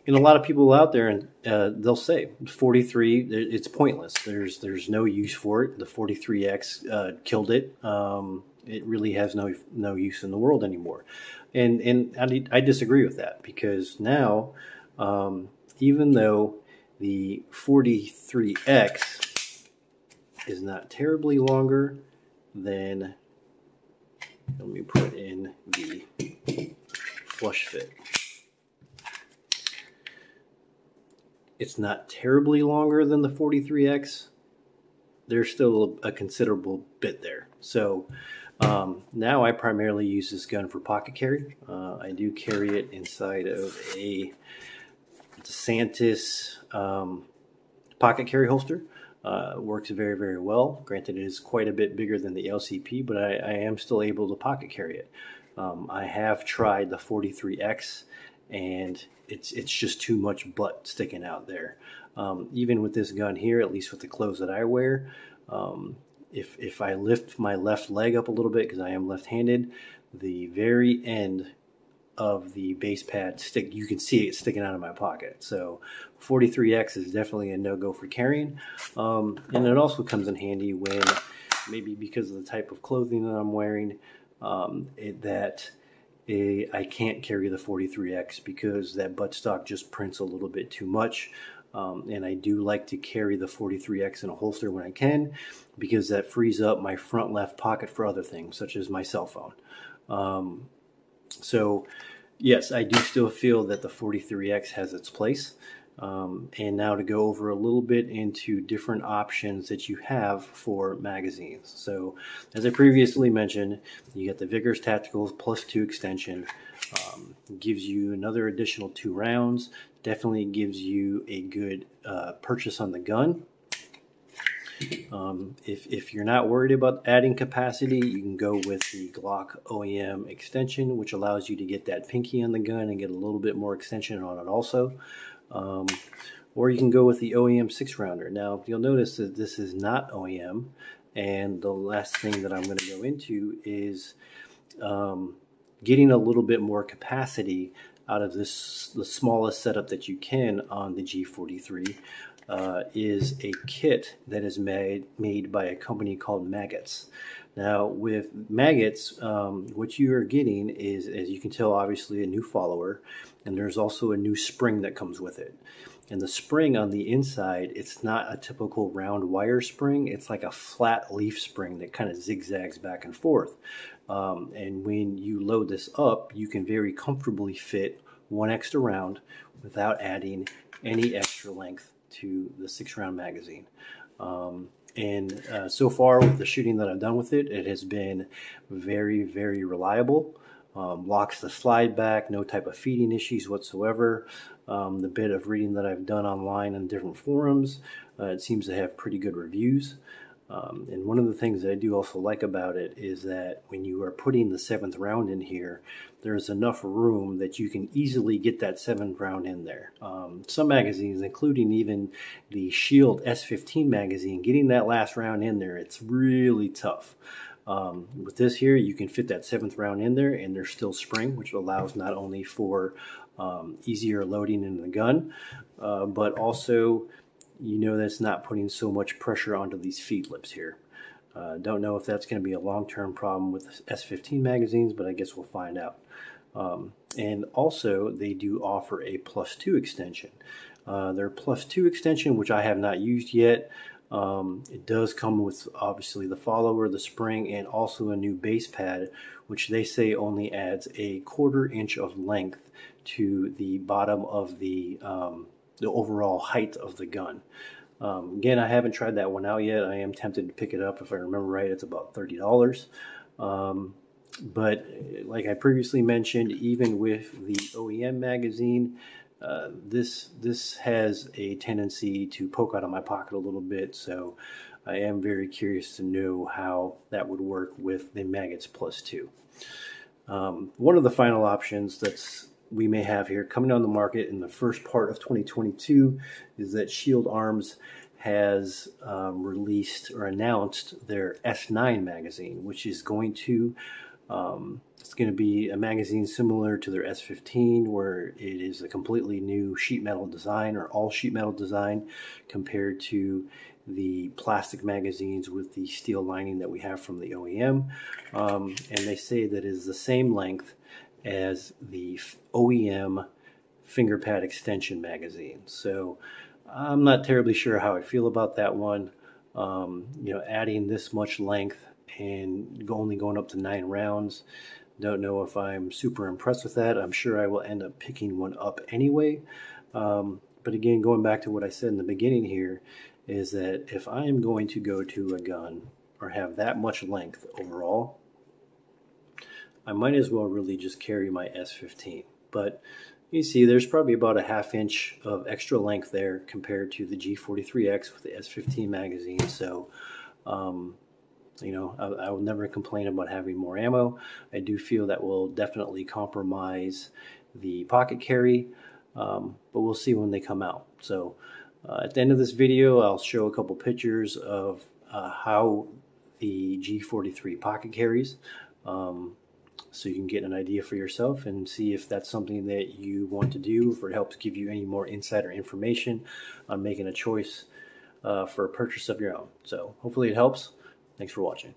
And a lot of people out there, and they'll say 43, it's pointless. There's no use for it. The 43X killed it. It really has no use in the world anymore. And I disagree with that, because now, even though the 43X is not terribly longer than, let me put in the flush fit. It's not terribly longer than the 43X. There's still a considerable bit there. So now I primarily use this gun for pocket carry. I do carry it inside of a DeSantis pocket carry holster. Works very, very well. Granted, it is quite a bit bigger than the LCP, but I am still able to pocket carry it. I have tried the 43X, and it's just too much butt sticking out there. Even with this gun here, at least with the clothes that I wear, if I lift my left leg up a little bit, because I am left-handed, the very end of the base pad you can see it sticking out of my pocket. So 43X is definitely a no-go for carrying. And it also comes in handy when, maybe because of the type of clothing that I'm wearing, I can't carry the 43X because that buttstock just prints a little bit too much. And I do like to carry the 43X in a holster when I can, because that frees up my front left pocket for other things, such as my cell phone. So yes, I do still feel that the 43X has its place. And now to go over a little bit into different options that you have for magazines. So as I previously mentioned, you got the Vickers Tacticals +2 extension. Gives you another additional 2 rounds. Definitely gives you a good purchase on the gun. If you're not worried about adding capacity, you can go with the Glock OEM extension, which allows you to get that pinky on the gun and get a little bit more extension on it also. Or you can go with the OEM 6-rounder. Now, you'll notice that this is not OEM, and the last thing that I'm going to go into is getting a little bit more capacity out of the smallest setup that you can on the G43. Is a kit that is made by a company called Maggots. Now, with Maggots, what you are getting is, as you can tell, obviously a new follower, and there's also a new spring that comes with it. And the spring on the inside, it's not a typical round wire spring. It's like a flat leaf spring that kind of zigzags back and forth. And when you load this up, you can very comfortably fit 1 extra round without adding any extra length to the 6-round magazine. So far with the shooting that I've done with it, it has been very, very reliable. Locks the slide back, no type of feeding issues whatsoever. The bit of reading that I've done online on different forums, it seems to have pretty good reviews. And one of the things that I do also like about it is that when you are putting the 7th round in here, there's enough room that you can easily get that 7th round in there. Some magazines, including even the Shield S15 magazine, getting that last round in there, it's really tough. With this here, you can fit that 7th round in there, and there's still spring, which allows not only for easier loading in the gun, but also, you know, that's not putting so much pressure onto these feed lips here. Don't know if that's going to be a long-term problem with S15 magazines, but I guess we'll find out. And also, they do offer a +2 extension. Their +2 extension, which I have not used yet, it does come with obviously the follower, the spring, and also a new base pad, which they say only adds a 1/4 inch of length to the bottom of the overall height of the gun. Again, I haven't tried that one out yet. I am tempted to pick it up. If I remember right, it's about $30. But like I previously mentioned, even with the OEM magazine, this has a tendency to poke out of my pocket a little bit, so I am very curious to know how that would work with the Maggots +2. One of the final options we may have here coming on the market in the first part of 2022 is that Shield Arms has released or announced their S9 magazine, which is going to It's going to be a magazine similar to their S15, where it is a completely new sheet metal design, or all sheet metal design, compared to the plastic magazines with the steel lining that we have from the OEM. And they say that it is the same length as the OEM finger pad extension magazine. So I'm not terribly sure how I feel about that one. You know, adding this much length and only going up to 9 rounds, don't know if I'm super impressed with that. I'm sure I will end up picking one up anyway. But again, going back to what I said in the beginning here, is that if I am going to go to a gun or have that much length overall, I might as well really just carry my S15. But you see there's probably about a ½ inch of extra length there compared to the G43X with the S15 magazine. So you know, I will never complain about having more ammo. I do feel that will definitely compromise the pocket carry, but we'll see when they come out. So at the end of this video, I'll show a couple pictures of how the G43 pocket carries, so you can get an idea for yourself and see if that's something that you want to do, if it helps give you any more insider information on making a choice for a purchase of your own. So hopefully it helps. Thanks for watching.